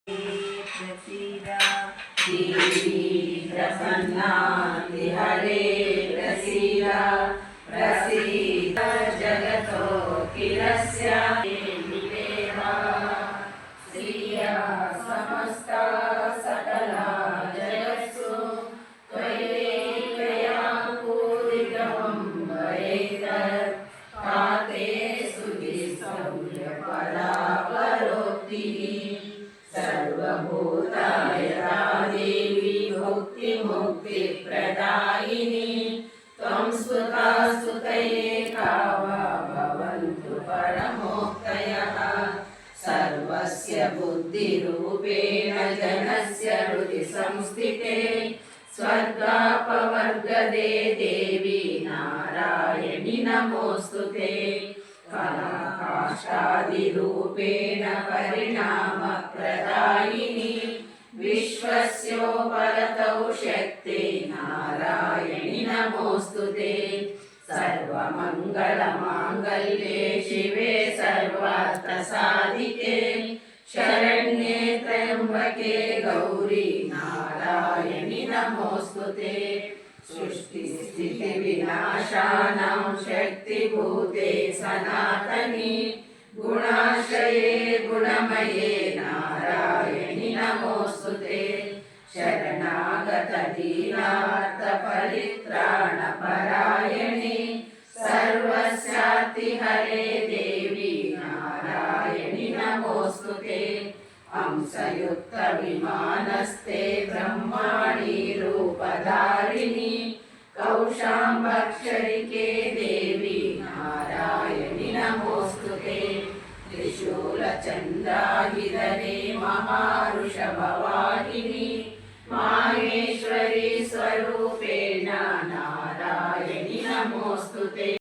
देवी प्रसन्ना हरे प्रसीद प्रसीद जगतोऽखिलस्य देवा श्रिया समस्ता सकला जगत्सु त्वयैकया पूरितमं वैतत् काते सुधिसौर्यपरा परोक्तिः सर्वभूतायता देवी भुक्तिमुक्तिप्रदायिनी त्वं सुता सुतयेका वा भवन्तु परमोक्तयः सर्वस्य बुद्धिरूपेण जनस्य हृदि संस्थिते स्वर्गापवर्गदे देवी नारायणि नमोऽस्तुते कलाकाष्ठादिरूपेण परिणामप्रदायिनी विश्वस्योपरतौ शक्ते नारायणि नमोऽस्तुते सर्वमङ्गलमाङ्गल्ये शिवे सर्वार्थसाधिके शरण्ये त्र्यम्बके गौरी नारायणि नमोऽस्तुते सृष्टिस्थितिविनाशानां शक्तिभूते सनातनी गुणाश्रये गुणमये नारायणि नमोऽस्तुते शरणागतदीनार्थपरित्राणपरायणे सर्वस्यातिहरे देवी नारायणि नमोऽस्तुते हंसयुक्तविमानस्ते ब्रह्माणि रूपधारिणि कौशाम्बक्षरिके देवी नारायणि नमोऽस्तुते त्रिशूलचन्द्राहिधरे महावृषभवाहिनी माहेश्वरी स्वरूपेण नारायणि नमोऽस्तुते।